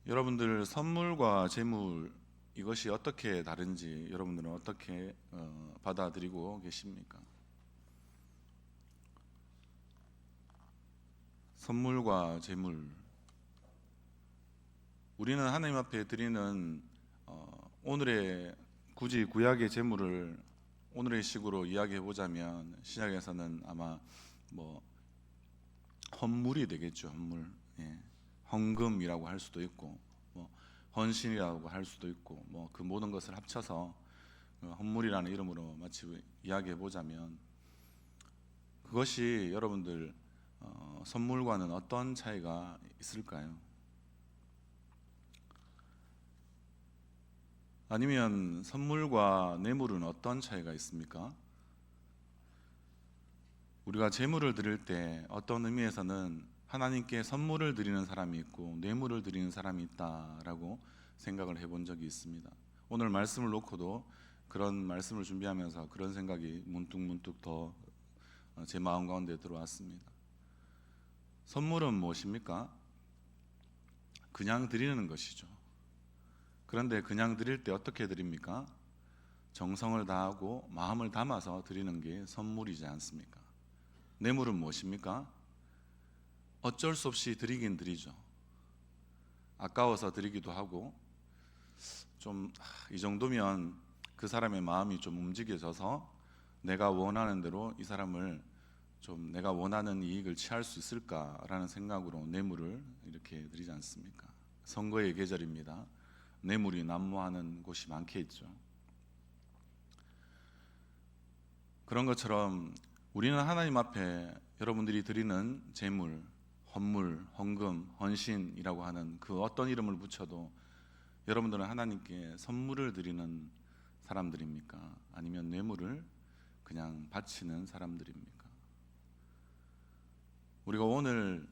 여러분들 선물과 재물 이것이 어떻게 다른지 여러분들은 어떻게 받아들이고 계십니까? 선물과 재물, 우리는 하나님 앞에 드리는 오늘의 굳이 구약의 재물을 오늘의 식으로 이야기해 보자면 신약에서는 아마 뭐 헌물이 되겠죠. 헌물, 예. 헌금이라고 할 수도 있고 뭐 헌신이라고 할 수도 있고 뭐 그 모든 것을 합쳐서 헌물이라는 이름으로 마치 이야기해 보자면, 그것이 여러분들 선물과는 어떤 차이가 있을까요? 아니면 선물과 뇌물은 어떤 차이가 있습니까? 우리가 재물을 드릴 때 어떤 의미에서는 하나님께 선물을 드리는 사람이 있고 뇌물을 드리는 사람이 있다라고 생각을 해본 적이 있습니다. 오늘 말씀을 놓고도 그런 말씀을 준비하면서 그런 생각이 문득문득 더 제 마음 가운데 들어왔습니다. 선물은 무엇입니까? 그냥 드리는 것이죠. 그런데 그냥 드릴 때 어떻게 드립니까? 정성을 다하고 마음을 담아서 드리는 게 선물이지 않습니까? 뇌물은 무엇입니까? 어쩔 수 없이 드리긴 드리죠. 아까워서 드리기도 하고 좀 이 정도면 그 사람의 마음이 좀 움직여져서 내가 원하는 대로 이 사람을 좀 내가 원하는 이익을 취할 수 있을까라는 생각으로 뇌물을 이렇게 드리지 않습니까? 선거의 계절입니다. 뇌물이 난무하는 곳이 많겠죠. 그런 것처럼 우리는 하나님 앞에 여러분들이 드리는 재물, 헌물, 헌금, 헌신이라고 하는 그 어떤 이름을 붙여도 여러분들은 하나님께 선물을 드리는 사람들입니까? 아니면 뇌물을 그냥 바치는 사람들입니까? 우리가 오늘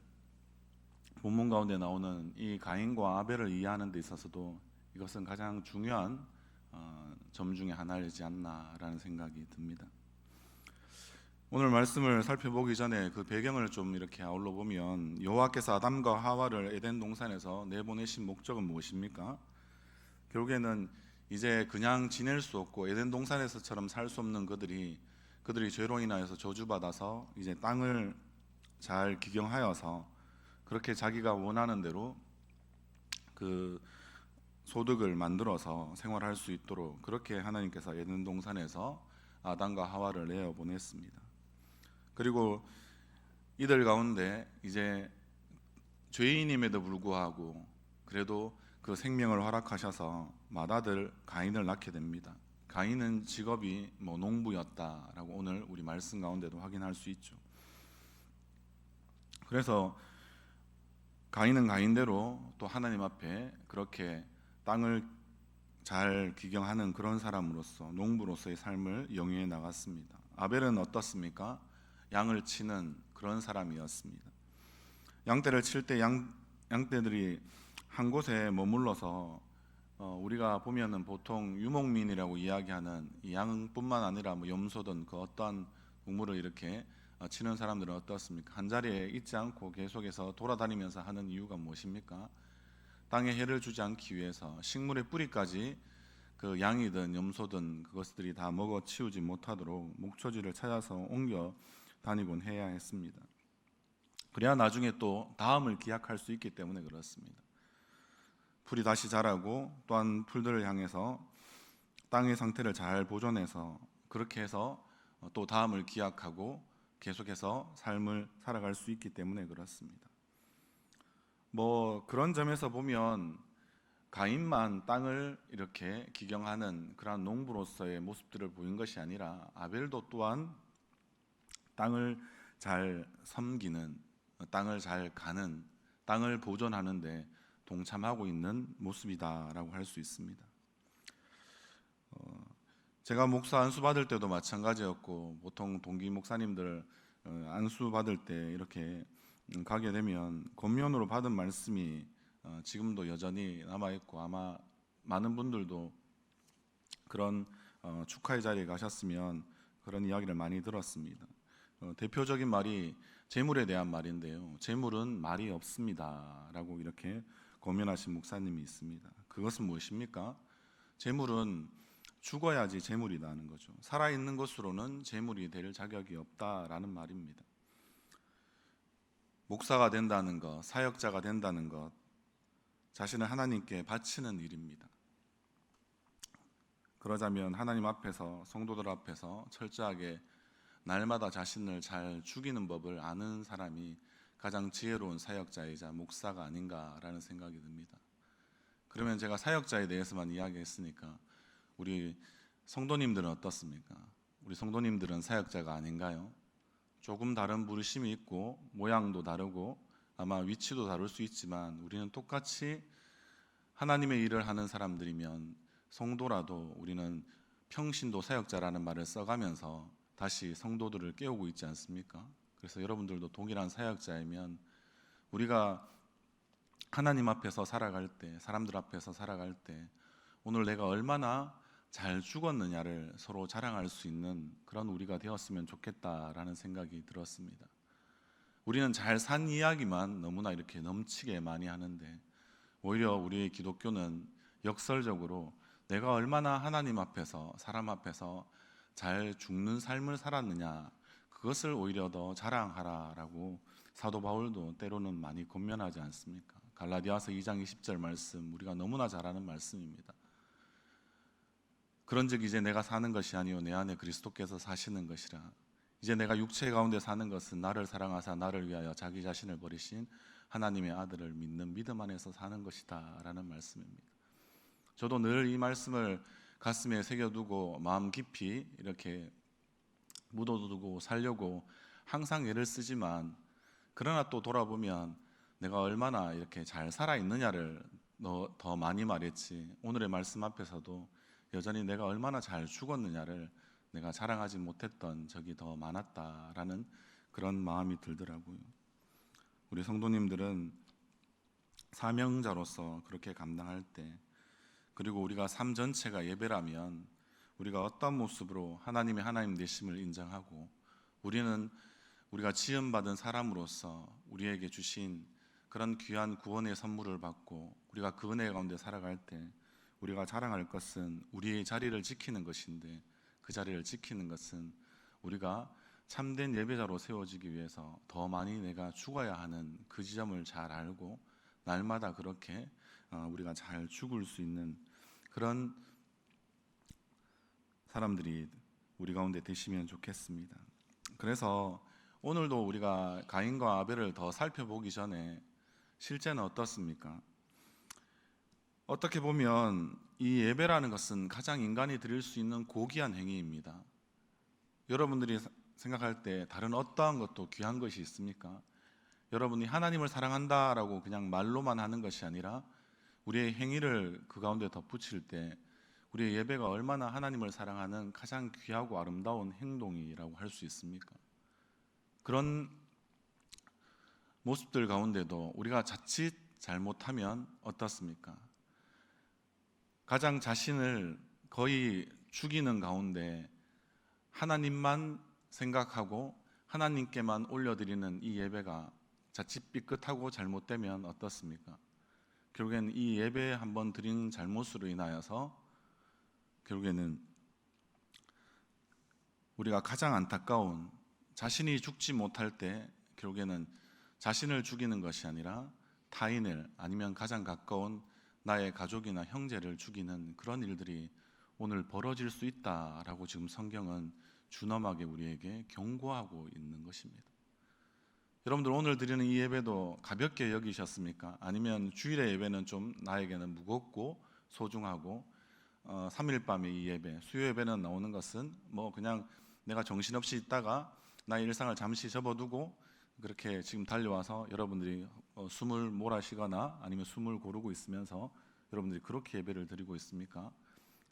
본문 가운데 나오는 이 가인과 아벨을 이해하는 데 있어서도 이것은 가장 중요한 점 중에 하나이지 않나라는 생각이 듭니다. 오늘 말씀을 살펴보기 전에 그 배경을 좀 이렇게 아울러 보면, 여호와께서 아담과 하와를 에덴 동산에서 내보내신 목적은 무엇입니까? 결국에는 이제 그냥 지낼 수 없고 에덴 동산에서처럼 살 수 없는 그들이 죄로 인하여서 저주받아서 이제 땅을 잘 기경하여서 그렇게 자기가 원하는 대로 그 소득을 만들어서 생활할 수 있도록 그렇게 하나님께서 에덴 동산에서 아담과 하와를 내어 보냈습니다. 그리고 이들 가운데 이제 죄인임에도 불구하고 그래도 그 생명을 허락하셔서 맏아들 가인을 낳게 됩니다. 가인은 직업이 농부였다라고 오늘 우리 말씀 가운데도 확인할 수 있죠. 그래서 가인은 가인대로 또 하나님 앞에 그렇게 땅을 잘 기경하는 그런 사람으로서, 농부로서의 삶을 영위해 나갔습니다. 아벨은 어떻습니까? 양을 치는 그런 사람이었습니다. 양떼를 칠 때 양떼들이 한 곳에 머물러서 우리가 보면은 보통 유목민이라고 이야기하는 이 양뿐만 아니라 염소든 그 어떠한 동물을 이렇게 치는 사람들은 어떻습니까? 한 자리에 있지 않고 계속해서 돌아다니면서 하는 이유가 무엇입니까? 땅에 해를 주지 않기 위해서 식물의 뿌리까지 그 양이든 염소든 그것들이 다 먹어 치우지 못하도록 목초지를 찾아서 옮겨 다니곤 해야 했습니다. 그래야 나중에 또 다음을 기약할 수 있기 때문에 그렇습니다. 풀이 다시 자라고 또한 풀들을 향해서 땅의 상태를 잘 보존해서 그렇게 해서 또 다음을 기약하고 계속해서 삶을 살아갈 수 있기 때문에 그렇습니다. 그런 점에서 보면 가인만 땅을 이렇게 기경하는 그러한 농부로서의 모습들을 보인 것이 아니라 아벨도 또한 땅을 잘 섬기는, 땅을 잘 가는, 땅을 보존하는 데 동참하고 있는 모습이다라고 할 수 있습니다. 제가 목사 안수 받을 때도 마찬가지였고, 보통 동기 목사님들 안수 받을 때 이렇게 가게 되면 권면으로 받은 말씀이 지금도 여전히 남아있고, 아마 많은 분들도 그런 축하의 자리에 가셨으면 그런 이야기를 많이 들었습니다. 대표적인 말이 재물에 대한 말인데요, 재물은 말이 없습니다 라고 이렇게 고민하신 목사님이 있습니다. 그것은 무엇입니까? 재물은 죽어야지 재물이라는 거죠. 살아있는 것으로는 재물이 될 자격이 없다라는 말입니다. 목사가 된다는 것, 사역자가 된다는 것, 자신을 하나님께 바치는 일입니다. 그러자면 하나님 앞에서, 성도들 앞에서 철저하게 날마다 자신을 잘 죽이는 법을 아는 사람이 가장 지혜로운 사역자이자 목사가 아닌가라는 생각이 듭니다. 그러면 제가 사역자에 대해서만 이야기했으니까 우리 성도님들은 어떻습니까? 우리 성도님들은 사역자가 아닌가요? 조금 다른 부르심이 있고 모양도 다르고 아마 위치도 다를 수 있지만 우리는 똑같이 하나님의 일을 하는 사람들이면 성도라도 우리는 평신도 사역자라는 말을 써가면서 다시 성도들을 깨우고 있지 않습니까? 그래서 여러분들도 동일한 사역자이면 우리가 하나님 앞에서 살아갈 때, 사람들 앞에서 살아갈 때 오늘 내가 얼마나 잘 죽었느냐를 서로 자랑할 수 있는 그런 우리가 되었으면 좋겠다라는 생각이 들었습니다. 우리는 잘 산 이야기만 너무나 이렇게 넘치게 많이 하는데 오히려 우리의 기독교는 역설적으로 내가 얼마나 하나님 앞에서, 사람 앞에서 잘 죽는 삶을 살았느냐, 그것을 오히려 더 자랑하라라고 사도 바울도 때로는 많이 권면하지 않습니까? 갈라디아서 2장 20절 말씀, 우리가 너무나 잘 아는 말씀입니다. 그런즉 이제 내가 사는 것이 아니요 내 안에 그리스도께서 사시는 것이라. 이제 내가 육체 가운데 사는 것은 나를 사랑하사 나를 위하여 자기 자신을 버리신 하나님의 아들을 믿는 믿음 안에서 사는 것이다 라는 말씀입니다. 저도 늘 이 말씀을 가슴에 새겨두고 마음 깊이 이렇게 묻어두고 살려고 항상 애를 쓰지만, 그러나 또 돌아보면 내가 얼마나 이렇게 잘 살아있느냐를 더 많이 말했지, 오늘의 말씀 앞에서도 여전히 내가 얼마나 잘 죽었느냐를 내가 자랑하지 못했던 적이 더 많았다라는 그런 마음이 들더라고요. 우리 성도님들은 사명자로서 그렇게 감당할 때, 그리고 우리가 삶 전체가 예배라면 우리가 어떤 모습으로 하나님의 하나님 되심을 인정하고 우리는 우리가 지음받은 사람으로서 우리에게 주신 그런 귀한 구원의 선물을 받고 우리가 그 은혜 가운데 살아갈 때 우리가 자랑할 것은 우리의 자리를 지키는 것인데, 그 자리를 지키는 것은 우리가 참된 예배자로 세워지기 위해서 더 많이 내가 죽어야 하는 그 지점을 잘 알고 날마다 그렇게 우리가 잘 죽을 수 있는 그런 사람들이 우리 가운데 되시면 좋겠습니다. 그래서 오늘도 우리가 가인과 아벨을 더 살펴보기 전에 실제는 어떻습니까? 어떻게 보면 이 예배라는 것은 가장 인간이 드릴 수 있는 고귀한 행위입니다. 여러분들이 생각할 때 다른 어떠한 것도 귀한 것이 있습니까? 여러분이 하나님을 사랑한다라고 그냥 말로만 하는 것이 아니라 우리의 행위를 그 가운데 덧붙일 때 우리의 예배가 얼마나 하나님을 사랑하는 가장 귀하고 아름다운 행동이라고 할 수 있습니까? 그런 모습들 가운데도 우리가 자칫 잘못하면 어떻습니까? 가장 자신을 거의 죽이는 가운데 하나님만 생각하고 하나님께만 올려드리는 이 예배가 자칫 삐끗하고 잘못되면 어떻습니까? 결국에는 이 예배에 한번 드린 잘못으로 인하여서 결국에는 우리가 가장 안타까운, 자신이 죽지 못할 때 결국에는 자신을 죽이는 것이 아니라 타인을, 아니면 가장 가까운 나의 가족이나 형제를 죽이는 그런 일들이 오늘 벌어질 수 있다라고 지금 성경은 준엄하게 우리에게 경고하고 있는 것입니다. 여러분들 오늘 드리는 이 예배도 가볍게 여기셨습니까? 아니면 주일의 예배는 좀 나에게는 무겁고 소중하고 3일 밤의 이 예배, 수요 예배는 나오는 것은 뭐 그냥 내가 정신없이 있다가 나의 일상을 잠시 접어두고 그렇게 지금 달려와서 여러분들이 숨을 몰아쉬거나 아니면 숨을 고르고 있으면서 여러분들이 그렇게 예배를 드리고 있습니까?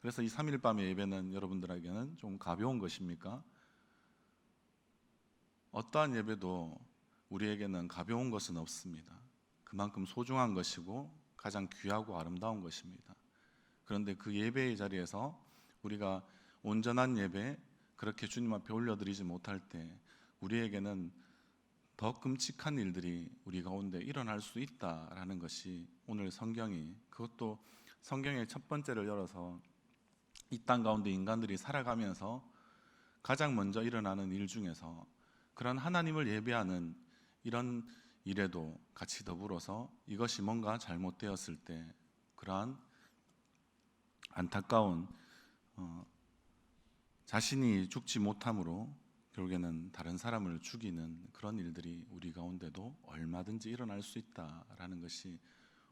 그래서 이 3일 밤의 예배는 여러분들에게는 좀 가벼운 것입니까? 어떠한 예배도 우리에게는 가벼운 것은 없습니다. 그만큼 소중한 것이고 가장 귀하고 아름다운 것입니다. 그런데 그 예배의 자리에서 우리가 온전한 예배, 그렇게 주님 앞에 올려드리지 못할 때 우리에게는 더 끔찍한 일들이 우리 가운데 일어날 수 있다라는 것이 오늘 성경이, 그것도 성경의 첫 번째를 열어서 이 땅 가운데 인간들이 살아가면서 가장 먼저 일어나는 일 중에서 그런 하나님을 예배하는 이런 일에도 같이 더불어서 이것이 뭔가 잘못되었을 때 그러한 안타까운 자신이 죽지 못함으로 결국에는 다른 사람을 죽이는 그런 일들이 우리 가운데도 얼마든지 일어날 수 있다라는 것이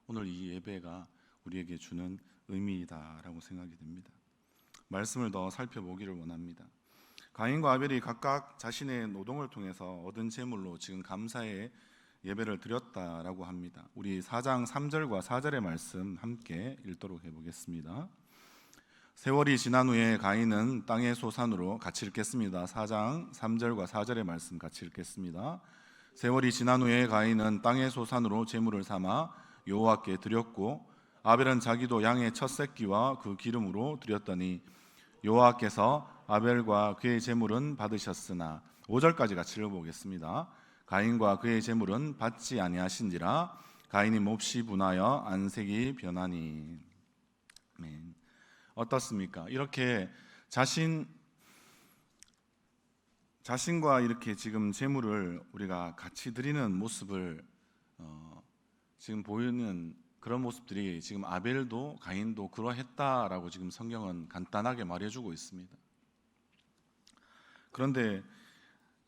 오늘 이 예배가 우리에게 주는 의미이다라고 생각이 됩니다. 말씀을 더 살펴보기를 원합니다. 가인과 아벨이 각각 자신의 노동을 통해서 얻은 재물로 지금 감사의 예배를 드렸다라고 합니다. 우리 4장 3절과 4절의 말씀 함께 읽도록 해보겠습니다. 세월이 지난 후에 가인은 땅의 소산으로, 같이 읽겠습니다. 4장 3절과 4절의 말씀 같이 읽겠습니다. 세월이 지난 후에 가인은 땅의 소산으로 제물을 삼아 여호와께 드렸고 아벨은 자기도 양의 첫 새끼와 그 기름으로 드렸더니 여호와께서 아벨과 그의 제물은 받으셨으나, 5절까지 같이 읽어보겠습니다. 가인과 그의 제물은 받지 아니하신지라 가인이 몹시 분하여 안색이 변하니. 아멘. 어떻습니까? 이렇게 자신과 이렇게 지금 제물을 우리가 같이 드리는 모습을 지금 보이는 그런 모습들이 지금 아벨도 가인도 그러했다라고 지금 성경은 간단하게 말해주고 있습니다. 그런데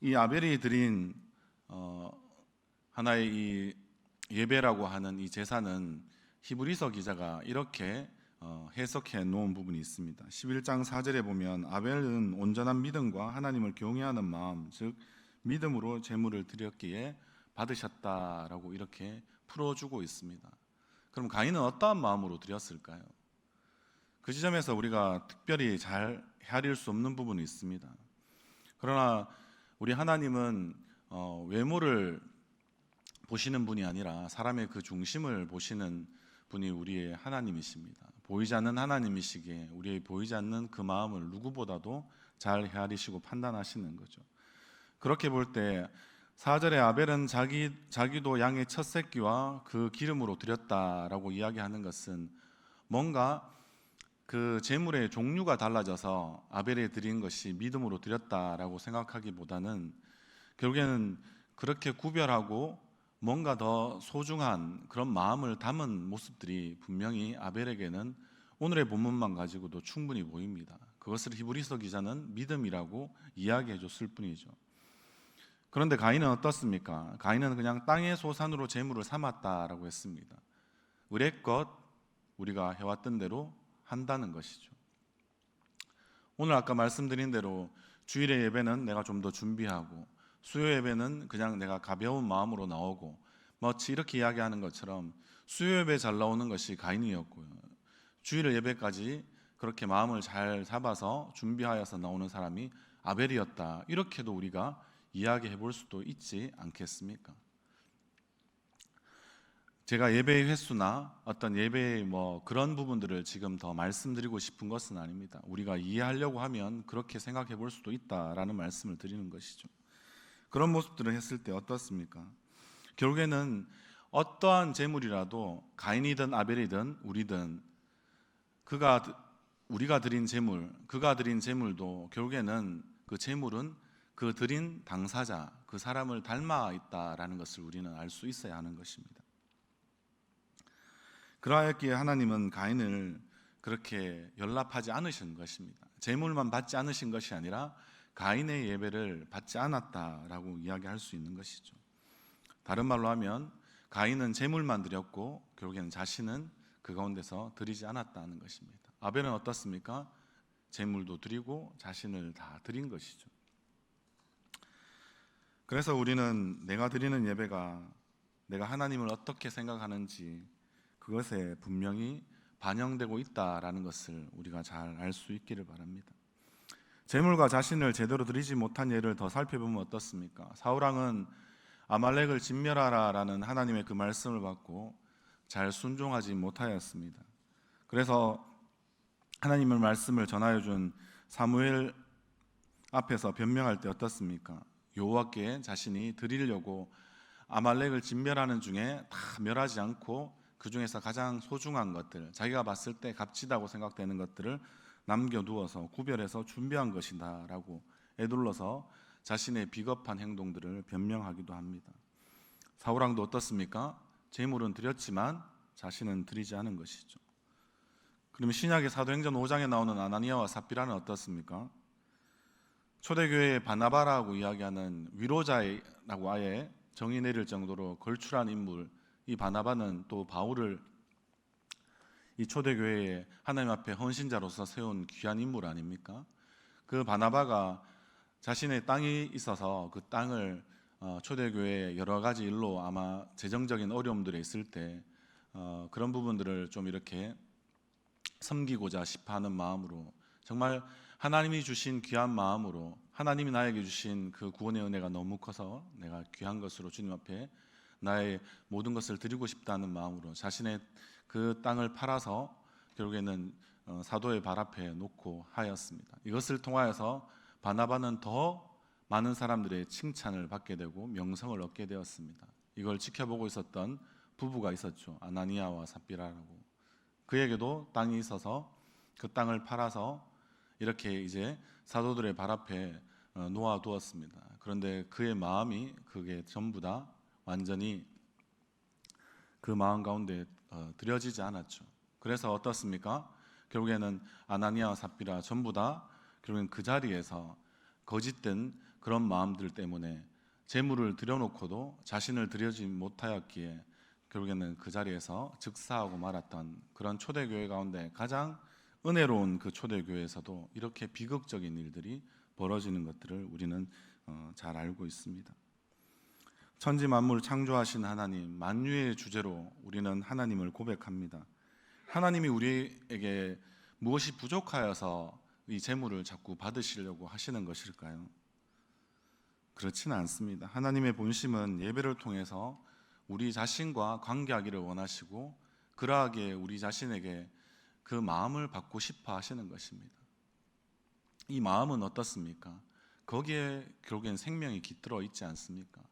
이 아벨이 드린 하나의 이 예배라고 하는 이 제사는 히브리서 기자가 이렇게 해석해 놓은 부분이 있습니다. 11장 4절에 보면 아벨은 온전한 믿음과 하나님을 경외하는 마음, 즉 믿음으로 제물을 드렸기에 받으셨다라고 이렇게 풀어주고 있습니다. 그럼 가인은 어떠한 마음으로 드렸을까요? 그 지점에서 우리가 특별히 잘 헤아릴 수 없는 부분이 있습니다. 그러나 우리 하나님은 외모를 보시는 분이 아니라 사람의 그 중심을 보시는 분이 우리의 하나님이십니다. 보이지 않는 하나님이시기에 우리의 보이지 않는 그 마음을 누구보다도 잘 헤아리시고 판단하시는 거죠. 그렇게 볼 때 4절에 아벨은 자기도 양의 첫 새끼와 그 기름으로 드렸다라고 이야기하는 것은 뭔가 그 제물의 종류가 달라져서 아벨이 드린 것이 믿음으로 드렸다라고 생각하기보다는 결국에는 그렇게 구별하고 뭔가 더 소중한 그런 마음을 담은 모습들이 분명히 아벨에게는 오늘의 본문만 가지고도 충분히 보입니다. 그것을 히브리서 기자는 믿음이라고 이야기해 줬을 뿐이죠. 그런데 가인은 어떻습니까? 가인은 그냥 땅의 소산으로 제물을 삼았다라고 했습니다. 의례껏 우리가 해왔던 대로 한다는 것이죠. 오늘 아까 말씀드린 대로 주일의 예배는 내가 좀 더 준비하고 수요 예배는 그냥 내가 가벼운 마음으로 나오고 마치 이렇게 이야기하는 것처럼 수요 예배 잘 나오는 것이 가인이었고요. 주일 예배까지 그렇게 마음을 잘 잡아서 준비하여서 나오는 사람이 아벨이었다. 이렇게도 우리가 이야기해 볼 수도 있지 않겠습니까? 제가 예배의 횟수나 어떤 예배의 그런 부분들을 지금 더 말씀드리고 싶은 것은 아닙니다. 우리가 이해하려고 하면 그렇게 생각해 볼 수도 있다라는 말씀을 드리는 것이죠. 그런 모습들을 했을 때 어떻습니까? 결국에는 어떠한 제물이라도 가인이든 아벨이든 우리든 우리가 드린 제물, 그가 드린 제물도 결국에는 그 제물은 그 드린 당사자, 그 사람을 닮아 있다라는 것을 우리는 알 수 있어야 하는 것입니다. 그러하였기에 하나님은 가인을 그렇게 연락하지 않으신 것입니다. 제물만 받지 않으신 것이 아니라 가인의 예배를 받지 않았다라고 이야기할 수 있는 것이죠. 다른 말로 하면 가인은 제물만 드렸고 결국에는 자신은 그 가운데서 드리지 않았다는 것입니다. 아벨은 어떻습니까? 제물도 드리고 자신을 다 드린 것이죠. 그래서 우리는 내가 드리는 예배가 내가 하나님을 어떻게 생각하는지 그것에 분명히 반영되고 있다라는 것을 우리가 잘 알 수 있기를 바랍니다. 제물과 자신을 제대로 드리지 못한 예를 더 살펴보면 어떻습니까? 사울왕은 아말렉을 진멸하라라는 하나님의 그 말씀을 받고 잘 순종하지 못하였습니다. 그래서 하나님의 말씀을 전하여 준 사무엘 앞에서 변명할 때 어떻습니까? 여호와께 자신이 드리려고 아말렉을 진멸하는 중에 다 멸하지 않고 그 중에서 가장 소중한 것들, 자기가 봤을 때 값지다고 생각되는 것들을 남겨두어서 구별해서 준비한 것이다라고 에둘러서 자신의 비겁한 행동들을 변명하기도 합니다. 사울왕도 어떻습니까? 제물은 드렸지만 자신은 드리지 않은 것이죠. 그러면 신약의 사도행전 5장에 나오는 아나니아와 삽비라는 어떻습니까? 초대교회의 바나바라고 이야기하는 위로자라고 아예 정의 내릴 정도로 걸출한 인물, 이 바나바는 또 바울을 이 초대교회의 하나님 앞에 헌신자로서 세운 귀한 인물 아닙니까? 그 바나바가 자신의 땅이 있어서 그 땅을 초대교회의 여러 가지 일로 아마 재정적인 어려움들이 있을 때 그런 부분들을 좀 이렇게 섬기고자 싶어하는 마음으로, 정말 하나님이 주신 귀한 마음으로, 하나님이 나에게 주신 그 구원의 은혜가 너무 커서 내가 귀한 것으로 주님 앞에 나의 모든 것을 드리고 싶다는 마음으로 자신의 그 땅을 팔아서 결국에는 사도의 발 앞에 놓고 하였습니다. 이것을 통하여서 바나바는 더 많은 사람들의 칭찬을 받게 되고 명성을 얻게 되었습니다. 이걸 지켜보고 있었던 부부가 있었죠. 아나니아와 삽비라라고. 그에게도 땅이 있어서 그 땅을 팔아서 이렇게 이제 사도들의 발 앞에 놓아두었습니다. 그런데 그의 마음이 그게 전부 다 완전히 그 마음 가운데 들여지지 않았죠. 그래서 어떻습니까? 결국에는 아나니아와 삽비라 전부 다 결국엔 그 자리에서 거짓된 그런 마음들 때문에 재물을 드려놓고도 자신을 드려지 못하였기에 결국에는 그 자리에서 즉사하고 말았던 그런 초대교회 가운데 가장 은혜로운 그 초대교회에서도 이렇게 비극적인 일들이 벌어지는 것들을 우리는 잘 알고 있습니다. 천지 만물 창조하신 하나님, 만유의 주제로 우리는 하나님을 고백합니다. 하나님이 우리에게 무엇이 부족하여서 이 재물을 자꾸 받으시려고 하시는 것일까요? 그렇지는 않습니다. 하나님의 본심은 예배를 통해서 우리 자신과 관계하기를 원하시고 그러하게 우리 자신에게 그 마음을 받고 싶어 하시는 것입니다. 이 마음은 어떻습니까? 거기에 결국엔 생명이 깃들어 있지 않습니까?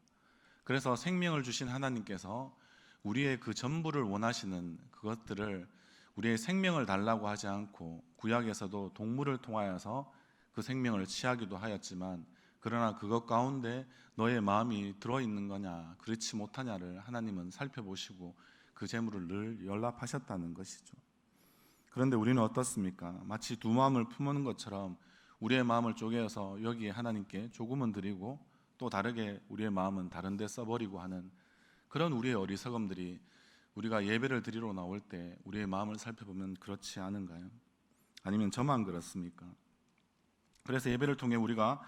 그래서 생명을 주신 하나님께서 우리의 그 전부를 원하시는 그것들을 우리의 생명을 달라고 하지 않고 구약에서도 동물을 통하여서 그 생명을 취하기도 하였지만 그러나 그것 가운데 너의 마음이 들어있는 거냐 그렇지 못하냐를 하나님은 살펴보시고 그 재물을 늘 연락하셨다는 것이죠. 그런데 우리는 어떻습니까? 마치 두 마음을 품는 것처럼 우리의 마음을 쪼개어서 여기에 하나님께 조금은 드리고 또 다르게 우리의 마음은 다른 데 써버리고 하는 그런 우리의 어리석음들이 우리가 예배를 드리러 나올 때 우리의 마음을 살펴보면 그렇지 않은가요? 아니면 저만 그렇습니까? 그래서 예배를 통해 우리가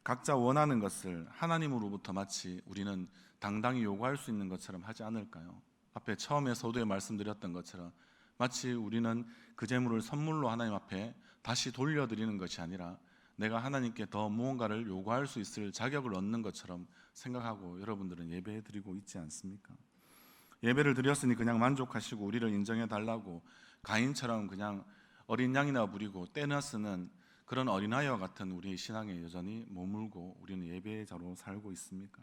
각자 원하는 것을 하나님으로부터 마치 우리는 당당히 요구할 수 있는 것처럼 하지 않을까요? 앞에 처음에 서두에 말씀드렸던 것처럼 마치 우리는 그 재물을 선물로 하나님 앞에 다시 돌려드리는 것이 아니라 내가 하나님께 더 무언가를 요구할 수 있을 자격을 얻는 것처럼 생각하고 여러분들은 예배 드리고 있지 않습니까? 예배를 드렸으니 그냥 만족하시고 우리를 인정해 달라고 가인처럼 그냥 어린 양이나 부리고 때나 쓰는 그런 어린아이와 같은 우리의 신앙에 여전히 머물고 우리는 예배자로 살고 있습니까?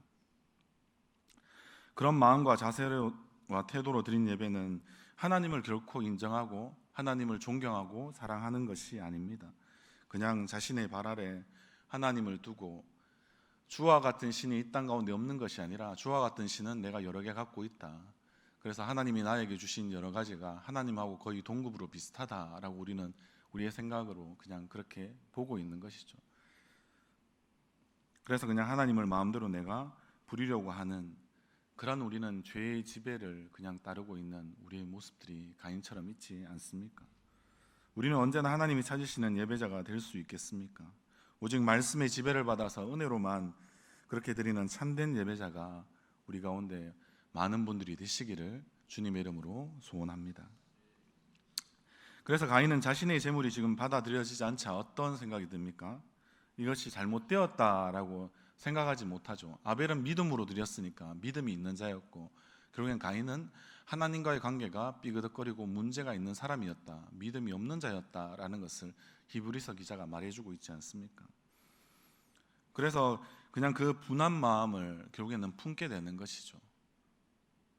그런 마음과 자세와 태도로 드린 예배는 하나님을 결코 인정하고 하나님을 존경하고 사랑하는 것이 아닙니다. 그냥 자신의 발 아래 하나님을 두고 주와 같은 신이 이 땅 가운데 없는 것이 아니라 주와 같은 신은 내가 여러 개 갖고 있다. 그래서 하나님이 나에게 주신 여러 가지가 하나님하고 거의 동급으로 비슷하다라고 우리는 우리의 생각으로 그냥 그렇게 보고 있는 것이죠. 그래서 그냥 하나님을 마음대로 내가 부리려고 하는 그런 우리는 죄의 지배를 그냥 따르고 있는 우리의 모습들이 가인처럼 있지 않습니까? 우리는 언제나 하나님이 찾으시는 예배자가 될 수 있겠습니까? 오직 말씀의 지배를 받아서 은혜로만 그렇게 드리는 참된 예배자가 우리 가운데 많은 분들이 되시기를 주님의 이름으로 소원합니다. 그래서 가인은 자신의 재물이 지금 받아들여지지 않자 어떤 생각이 듭니까? 이것이 잘못되었다라고 생각하지 못하죠. 아벨은 믿음으로 드렸으니까 믿음이 있는 자였고 결국엔 가인은 하나님과의 관계가 삐그덕거리고 문제가 있는 사람이었다, 믿음이 없는 자였다라는 것을 히브리서 기자가 말해주고 있지 않습니까? 그래서 그냥 그 분한 마음을 결국에는 품게 되는 것이죠.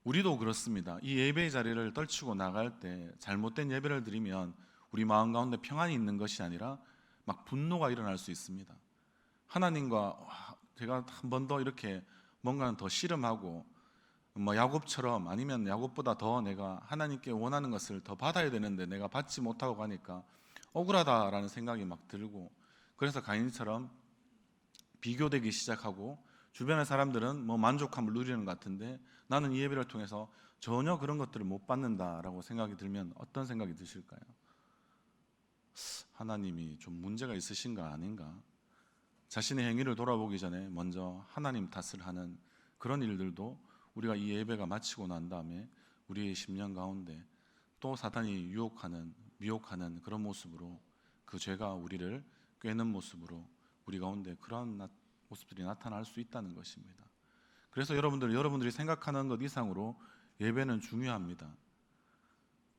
우리도 그렇습니다. 이 예배의 자리를 떨치고 나갈 때 잘못된 예배를 드리면 우리 마음 가운데 평안이 있는 것이 아니라 막 분노가 일어날 수 있습니다. 하나님과 제가 한 번 더 이렇게 뭔가는 더 씨름하고 뭐 야곱처럼, 아니면 야곱보다 더 내가 하나님께 원하는 것을 더 받아야 되는데 내가 받지 못하고 가니까 억울하다라는 생각이 막 들고, 그래서 가인처럼 비교되기 시작하고, 주변의 사람들은 뭐 만족함을 누리는 것 같은데 나는 이 예배를 통해서 전혀 그런 것들을 못 받는다라고 생각이 들면 어떤 생각이 드실까요? 하나님이 좀 문제가 있으신가 아닌가? 자신의 행위를 돌아보기 전에 먼저 하나님 탓을 하는 그런 일들도 우리가 이 예배가 마치고 난 다음에 우리의 심령 가운데 또 사탄이 유혹하는, 미혹하는 그런 모습으로, 그 죄가 우리를 꿰는 모습으로 우리 가운데 그런 모습들이 나타날 수 있다는 것입니다. 그래서 여러분들이 생각하는 것 이상으로 예배는 중요합니다.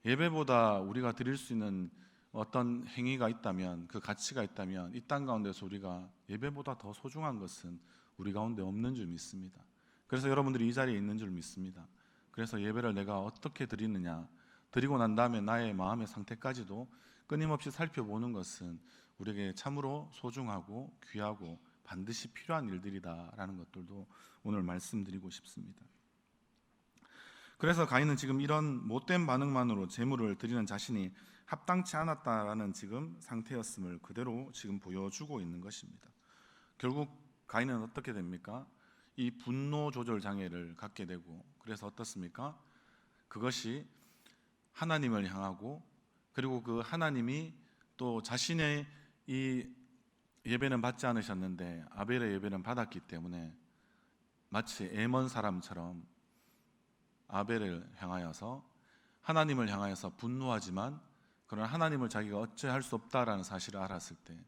예배보다 우리가 드릴 수 있는 어떤 행위가 있다면, 그 가치가 있다면, 이 땅 가운데서 우리가 예배보다 더 소중한 것은 우리 가운데 없는 줄 믿습니다. 그래서 여러분들이 이 자리에 있는 줄 믿습니다. 그래서 예배를 내가 어떻게 드리느냐, 드리고 난 다음에 나의 마음의 상태까지도 끊임없이 살펴보는 것은 우리에게 참으로 소중하고 귀하고 반드시 필요한 일들이다라는 것들도 오늘 말씀드리고 싶습니다. 그래서 가인은 지금 이런 못된 반응만으로 제물을 드리는 자신이 합당치 않았다라는 지금 상태였음을 그대로 지금 보여주고 있는 것입니다. 결국 가인은 어떻게 됩니까? 이 분노 조절 장애를 갖게 되고, 그래서 어떻습니까? 그것이 하나님을 향하고, 그리고 그 하나님이 또 자신의 이 예배는 받지 않으셨는데 아벨의 예배는 받았기 때문에 마치 애먼 사람처럼 아벨을 향하여서, 하나님을 향하여서 분노하지만 그러나 하나님을 자기가 어찌할 수 없다라는 사실을 알았을 때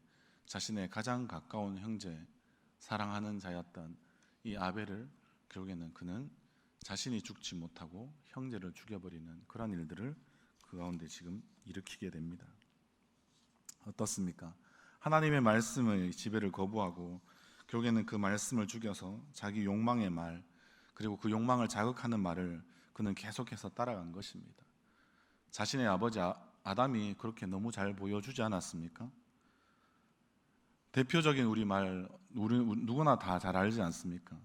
자신의 가장 가까운 형제, 사랑하는 자였던 이 아벨을 결국에는 그는 자신이 죽지 못하고 형제를 죽여버리는 그런 일들을 그 가운데 지금 일으키게 됩니다. 어떻습니까? 하나님의 말씀의 지배를 거부하고 결국에는 그 말씀을 죽여서 자기 욕망의 말, 그리고 그 욕망을 자극하는 말을 그는 계속해서 따라간 것입니다. 자신의 아버지 아담이 그렇게 너무 잘 보여주지 않았습니까? 대표적인 우리 누구나 다 잘 알지 않습니까?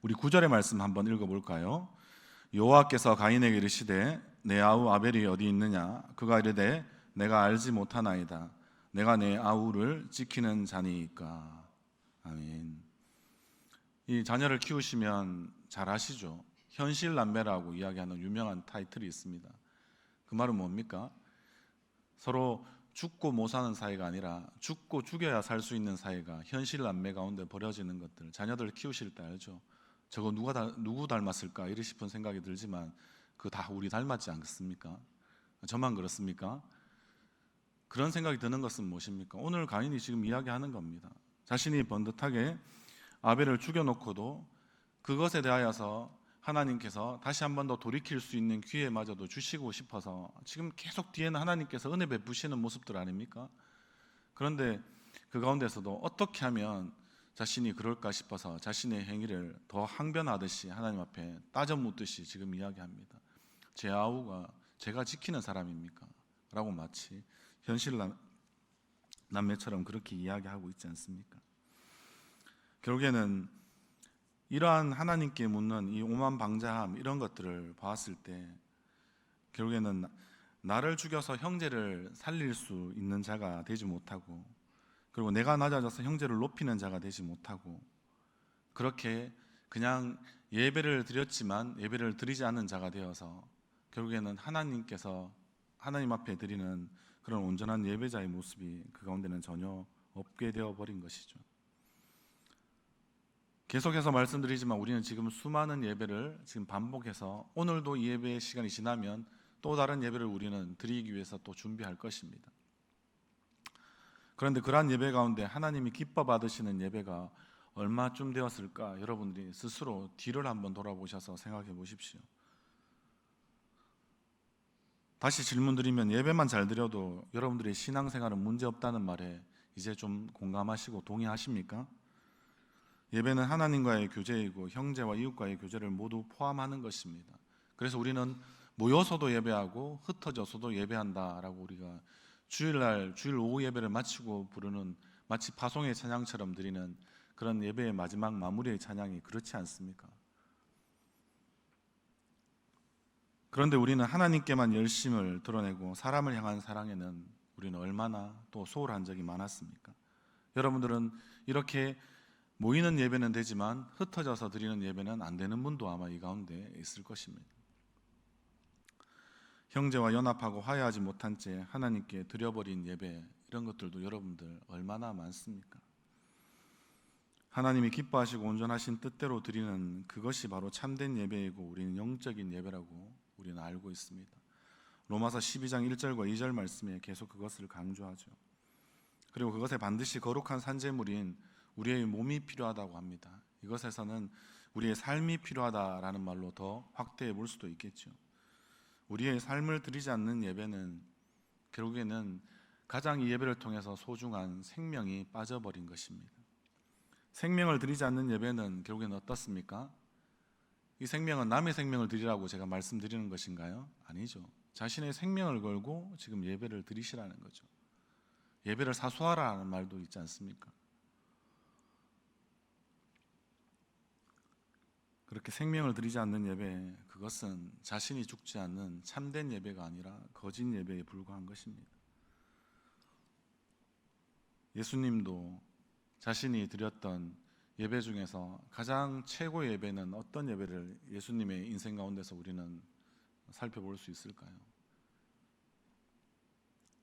우리 9절의 말씀 한번 읽어볼까요? 여호와께서 가인에게 이르시되 내 아우 아벨이 어디 있느냐? 그가 이르되 내가 알지 못하나이다. 내가 내 아우를 지키는 자니이까. 아멘. 이 자녀를 키우시면 잘 아시죠? 현실남매라고 이야기하는 유명한 타이틀이 있습니다. 그 말은 뭡니까? 서로 죽고 못 사는 사이가 아니라 죽고 죽여야 살 수 있는 사이가 현실남매 가운데 벌어지는 것들, 자녀들 키우실 때 알죠? 저거 누구 닮았을까 이리 싶은 생각이 들지만 그거 다 우리 닮았지 않습니까? 저만 그렇습니까? 그런 생각이 드는 것은 무엇입니까? 오늘 가인이 지금 이야기하는 겁니다. 자신이 번듯하게 아벨을 죽여놓고도 그것에 대하여서 하나님께서 다시 한 번 더 돌이킬 수 있는 기회마저도 주시고 싶어서 지금 계속 뒤에는 하나님께서 은혜 베푸시는 모습들 아닙니까? 그런데 그 가운데서도 어떻게 하면 자신이 그럴까 싶어서 자신의 행위를 더 항변하듯이 하나님 앞에 따져 묻듯이 지금 이야기합니다. 제 아우가 제가 지키는 사람입니까? 라고 마치 현실 남매처럼 그렇게 이야기하고 있지 않습니까? 결국에는 이러한 하나님께 묻는 이 오만방자함, 이런 것들을 봤을 때 결국에는 나를 죽여서 형제를 살릴 수 있는 자가 되지 못하고, 그리고 내가 낮아져서 형제를 높이는 자가 되지 못하고, 그렇게 그냥 예배를 드렸지만 예배를 드리지 않는 자가 되어서 결국에는 하나님 앞에 드리는 그런 온전한 예배자의 모습이 그 가운데는 전혀 없게 되어버린 것이죠. 계속해서 말씀드리지만 우리는 지금 수많은 예배를 지금 반복해서 오늘도 이 예배의 시간이 지나면 또 다른 예배를 우리는 드리기 위해서 또 준비할 것입니다. 그런데 그러한 예배 가운데 하나님이 기뻐 받으시는 예배가 얼마쯤 되었을까? 여러분들이 스스로 뒤를 한번 돌아보셔서 생각해 보십시오. 다시 질문드리면 예배만 잘 드려도 여러분들의 신앙생활은 문제없다는 말에 이제 좀 공감하시고 동의하십니까? 예배는 하나님과의 교제이고 형제와 이웃과의 교제를 모두 포함하는 것입니다. 그래서 우리는 모여서도 예배하고 흩어져서도 예배한다라고 우리가 주일날 주일 오후 예배를 마치고 부르는 마치 파송의 찬양처럼 드리는 그런 예배의 마지막 마무리의 찬양이 그렇지 않습니까? 그런데 우리는 하나님께만 열심을 드러내고 사람을 향한 사랑에는 우리는 얼마나 또 소홀한 적이 많았습니까? 여러분들은 이렇게 모이는 예배는 되지만 흩어져서 드리는 예배는 안 되는 분도 아마 이 가운데 있을 것입니다. 형제와 연합하고 화해하지 못한 채 하나님께 드려버린 예배, 이런 것들도 여러분들 얼마나 많습니까? 하나님이 기뻐하시고 온전하신 뜻대로 드리는 그것이 바로 참된 예배이고 우리는 영적인 예배라고 우리는 알고 있습니다. 로마서 12장 1절과 2절 말씀에 계속 그것을 강조하죠. 그리고 그것에 반드시 거룩한 산제물인 우리의 몸이 필요하다고 합니다. 이것에서는 우리의 삶이 필요하다라는 말로 더 확대해 볼 수도 있겠죠. 우리의 삶을 드리지 않는 예배는 결국에는 가장 이 예배를 통해서 소중한 생명이 빠져버린 것입니다. 생명을 드리지 않는 예배는 결국에는 어떻습니까? 이 생명은 남의 생명을 드리라고 제가 말씀드리는 것인가요? 아니죠. 자신의 생명을 걸고 지금 예배를 드리시라는 거죠. 예배를 사수하라는 말도 있지 않습니까? 그렇게 생명을 드리지 않는 예배, 그것은 자신이 죽지 않는 참된 예배가 아니라 거짓 예배에 불과한 것입니다. 예수님도 자신이 드렸던 예배 중에서 가장 최고의 예배는 어떤 예배를 예수님의 인생 가운데서 우리는 살펴볼 수 있을까요?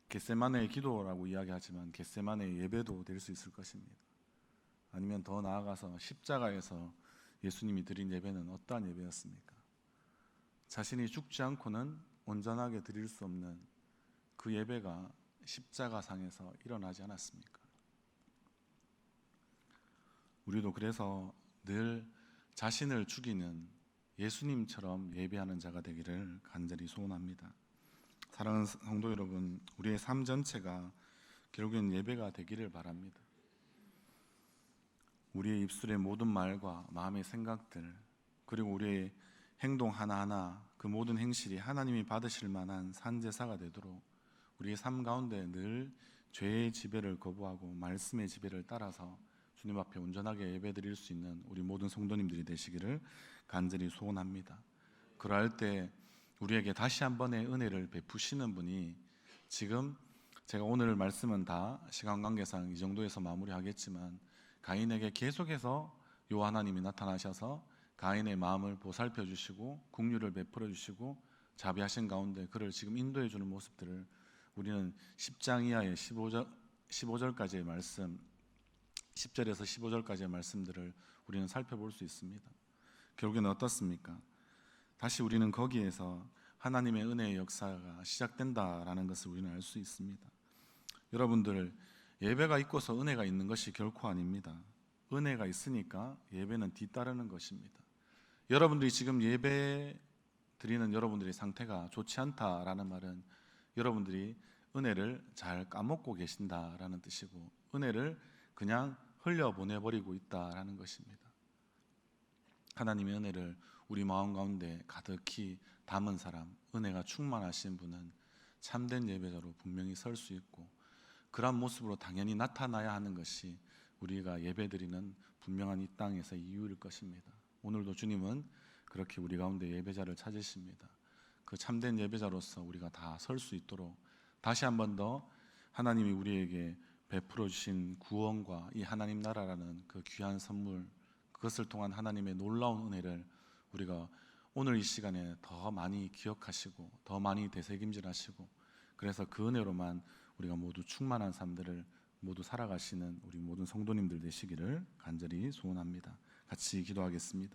겟세마네의 기도라고 이야기하지만 겟세마네의 예배도 될 수 있을 것입니다. 아니면 더 나아가서 십자가에서 예수님이 드린 예배는 어떠한 예배였습니까? 자신이 죽지 않고는 온전하게 드릴 수 없는 그 예배가 십자가상에서 일어나지 않았습니까? 우리도 그래서 늘 자신을 죽이는 예수님처럼 예배하는 자가 되기를 간절히 소원합니다. 사랑하는 성도 여러분, 우리의 삶 전체가 결국엔 예배가 되기를 바랍니다. 우리의 입술의 모든 말과 마음의 생각들, 그리고 우리의 행동 하나하나, 그 모든 행실이 하나님이 받으실 만한 산제사가 되도록 우리의 삶 가운데 늘 죄의 지배를 거부하고 말씀의 지배를 따라서 주님 앞에 온전하게 예배드릴 수 있는 우리 모든 성도님들이 되시기를 간절히 소원합니다. 그러할 때 우리에게 다시 한 번의 은혜를 베푸시는 분이, 지금 제가 오늘 말씀은 다 시간 관계상 이 정도에서 마무리하겠지만, 가인에게 계속해서 요 하나님이 나타나셔서 가인의 마음을 보살펴 주시고 긍휼을 베풀어 주시고 자비하신 가운데 그를 지금 인도해 주는 모습들을 우리는 10장 이하의 15절까지의 말씀, 10절에서 15절까지의 말씀들을 우리는 살펴볼 수 있습니다. 결국에는 어떻습니까? 다시 우리는 거기에서 하나님의 은혜의 역사가 시작된다라는 것을 우리는 알 수 있습니다. 여러분들, 예배가 있고서 은혜가 있는 것이 결코 아닙니다. 은혜가 있으니까 예배는 뒤따르는 것입니다. 여러분들이 지금 예배 드리는 여러분들의 상태가 좋지 않다라는 말은 여러분들이 은혜를 잘 까먹고 계신다라는 뜻이고, 은혜를 그냥 흘려보내버리고 있다라는 것입니다. 하나님의 은혜를 우리 마음 가운데 가득히 담은 사람, 은혜가 충만하신 분은 참된 예배자로 분명히 설 수 있고, 그런 모습으로 당연히 나타나야 하는 것이 우리가 예배드리는 분명한 이 땅에서 이유일 것입니다. 오늘도 주님은 그렇게 우리 가운데 예배자를 찾으십니다. 그 참된 예배자로서 우리가 다 설 수 있도록 다시 한 번 더 하나님이 우리에게 베풀어 주신 구원과 이 하나님 나라라는 그 귀한 선물, 그것을 통한 하나님의 놀라운 은혜를 우리가 오늘 이 시간에 더 많이 기억하시고 더 많이 되새김질하시고, 그래서 그 은혜로만 우리가 모두 충만한 삶들을 모두 살아가시는 우리 모든 성도님들 되시기를 간절히 소원합니다. 같이 기도하겠습니다.